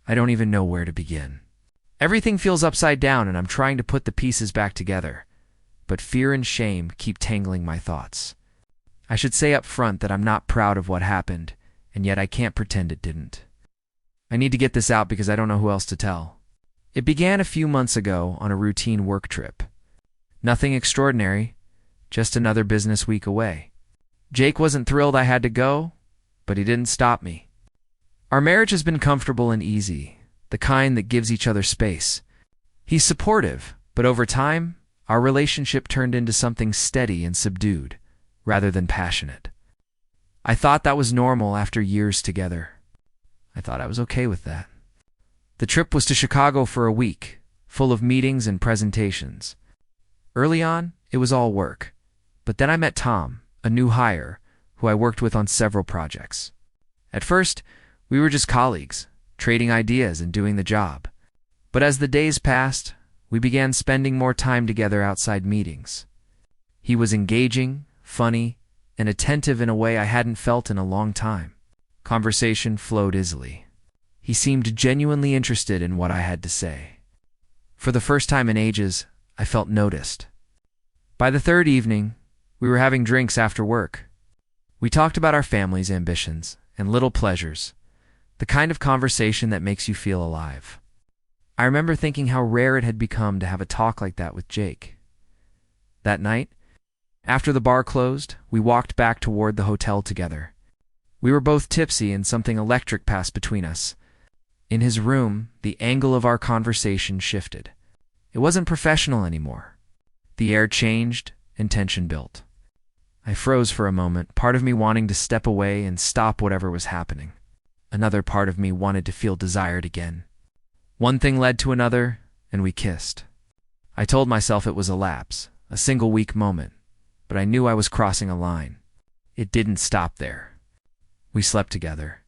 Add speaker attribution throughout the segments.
Speaker 1: I don't even know where to begin. Everything feels upside down and I'm trying to put the pieces back together, but fear and shame keep tangling my thoughts. I should say up front that I'm not proud of what happened, and yet I can't pretend it didn't. I need to get this out because I don't know who else to tell. It began a few months ago on a routine work trip. Nothing extraordinary, just another business week away. Jake wasn't thrilled I had to go, but he didn't stop me. Our marriage has been comfortable and easy, the kind that gives each other space. He's supportive, but over time, our relationship turned into something steady and subdued, rather than passionate. I thought that was normal after years together. I thought I was okay with that. The trip was to Chicago for a week, full of meetings and presentations. Early on, it was all work, but then I met Tom, a new hire, who I worked with on several projects. At first, we were just colleagues, trading ideas and doing the job. But as the days passed, we began spending more time together outside meetings. He was engaging, funny, and attentive in a way I hadn't felt in a long time. Conversation flowed easily. He seemed genuinely interested in what I had to say. For the first time in ages, I felt noticed. By the third evening, we were having drinks after work. We talked about our family's ambitions and little pleasures, the kind of conversation that makes you feel alive. I remember thinking how rare it had become to have a talk like that with Jake. That night, after the bar closed, we walked back toward the hotel together. We were both tipsy and something electric passed between us. In his room, the angle of our conversation shifted. It wasn't professional anymore. The air changed and tension built. I froze for a moment, part of me wanting to step away and stop whatever was happening. Another part of me wanted to feel desired again. One thing led to another, and we kissed. I told myself it was a lapse, a single-week moment, but I knew I was crossing a line. It didn't stop there. We slept together.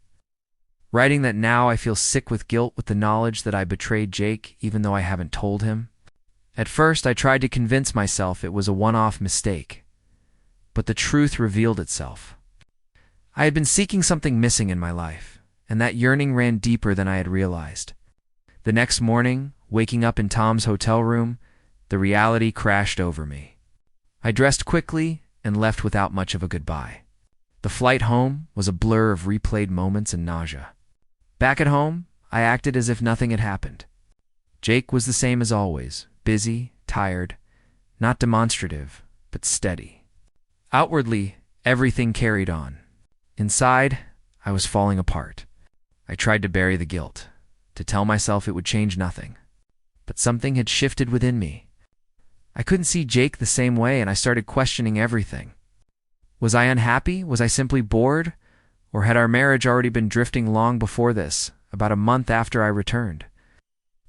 Speaker 1: Writing that now I feel sick with guilt with the knowledge that I betrayed Jake even though I haven't told him. At first, I tried to convince myself it was a one-off mistake, but the truth revealed itself. I had been seeking something missing in my life, and that yearning ran deeper than I had realized. The next morning, waking up in Tom's hotel room, the reality crashed over me. I dressed quickly and left without much of a goodbye. The flight home was a blur of replayed moments and nausea. Back at home, I acted as if nothing had happened. Jake was the same as always, busy, tired, not demonstrative, but steady. Outwardly, everything carried on. Inside, I was falling apart. I tried to bury the guilt, to tell myself it would change nothing. But something had shifted within me. I couldn't see Jake the same way, and I started questioning everything. Was I unhappy? Was I simply bored? Or had our marriage already been drifting long before this, about a month after I returned?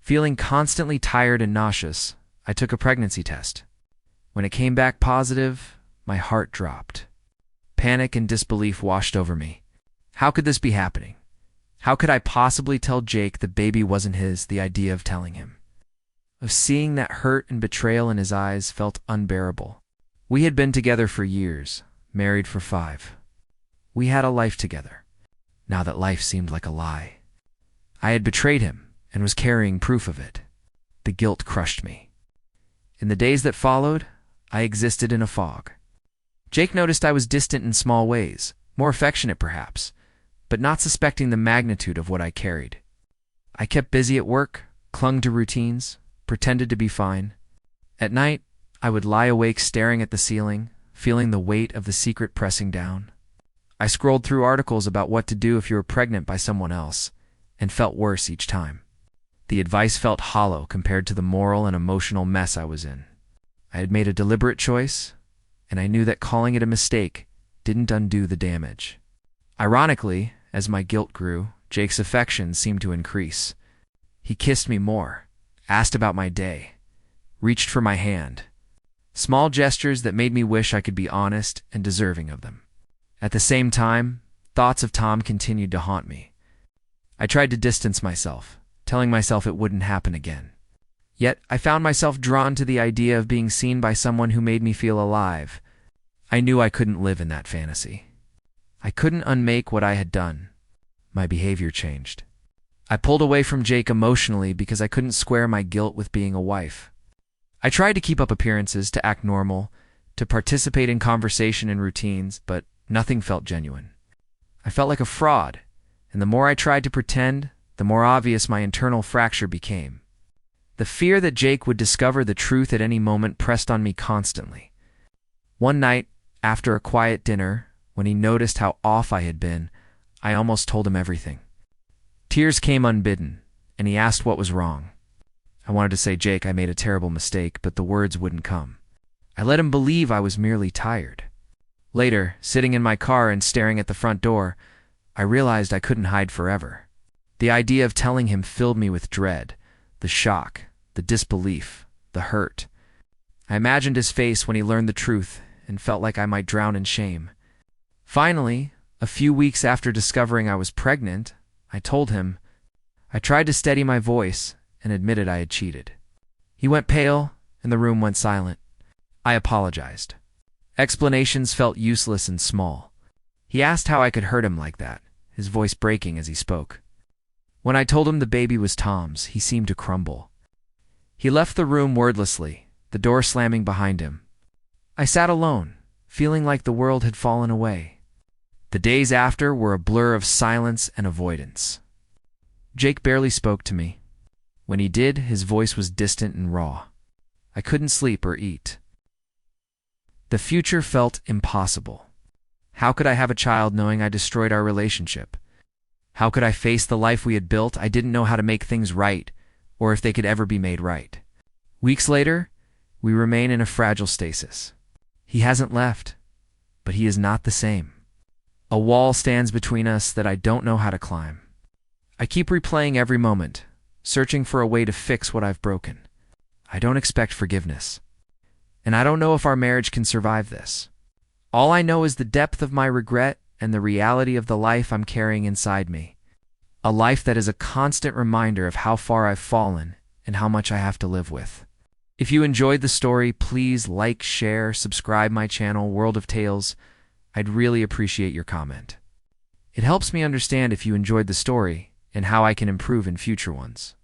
Speaker 1: Feeling constantly tired and nauseous, I took a pregnancy test. When it came back positive, my heart dropped. Panic and disbelief washed over me. How could this be happening? How could I possibly tell Jake the baby wasn't his, the idea of telling him? Of seeing that hurt and betrayal in his eyes felt unbearable. We had been together for years, married for 5. We had a life together. Now that life seemed like a lie. I had betrayed him and was carrying proof of it. The guilt crushed me. In the days that followed, I existed in a fog. Jake noticed I was distant in small ways, more affectionate perhaps, but not suspecting the magnitude of what I carried. I kept busy at work, clung to routines, pretended to be fine. At night, I would lie awake staring at the ceiling, feeling the weight of the secret pressing down. I scrolled through articles about what to do if you were pregnant by someone else, and felt worse each time. The advice felt hollow compared to the moral and emotional mess I was in. I had made a deliberate choice, and I knew that calling it a mistake didn't undo the damage. Ironically, as my guilt grew, Jake's affection seemed to increase. He kissed me more, asked about my day, reached for my hand. Small gestures that made me wish I could be honest and deserving of them. At the same time, thoughts of Tom continued to haunt me. I tried to distance myself, telling myself it wouldn't happen again. Yet I found myself drawn to the idea of being seen by someone who made me feel alive. I knew I couldn't live in that fantasy. I couldn't unmake what I had done. My behavior changed. I pulled away from Jake emotionally because I couldn't square my guilt with being a wife. I tried to keep up appearances, to act normal, to participate in conversation and routines, but nothing felt genuine. I felt like a fraud, and the more I tried to pretend, the more obvious my internal fracture became. The fear that Jake would discover the truth at any moment pressed on me constantly. One night, after a quiet dinner, when he noticed how off I had been, I almost told him everything. Tears came unbidden, and he asked what was wrong. I wanted to say, Jake, I made a terrible mistake, but the words wouldn't come. I let him believe I was merely tired. Later, sitting in my car and staring at the front door, I realized I couldn't hide forever. The idea of telling him filled me with dread, the shock, the disbelief, the hurt. I imagined his face when he learned the truth and felt like I might drown in shame. Finally, a few weeks after discovering I was pregnant, I told him. I tried to steady my voice and admitted I had cheated. He went pale, and the room went silent. I apologized. Explanations felt useless and small. He asked how I could hurt him like that, his voice breaking as he spoke. When I told him the baby was Tom's, he seemed to crumble. He left the room wordlessly, the door slamming behind him. I sat alone, feeling like the world had fallen away. The days after were a blur of silence and avoidance. Jake barely spoke to me. When he did, his voice was distant and raw. I couldn't sleep or eat. The future felt impossible. How could I have a child knowing I destroyed our relationship? How could I face the life we had built? I didn't know how to make things right, or if they could ever be made right. Weeks later, we remain in a fragile stasis. He hasn't left, but he is not the same. A wall stands between us that I don't know how to climb. I keep replaying every moment, searching for a way to fix what I've broken. I don't expect forgiveness. And I don't know if our marriage can survive this. All I know is the depth of my regret and the reality of the life I'm carrying inside me. A life that is a constant reminder of how far I've fallen and how much I have to live with. If you enjoyed the story, please like, share, subscribe my channel, World of Tales. I'd really appreciate your comment. It helps me understand if you enjoyed the story and how I can improve in future ones.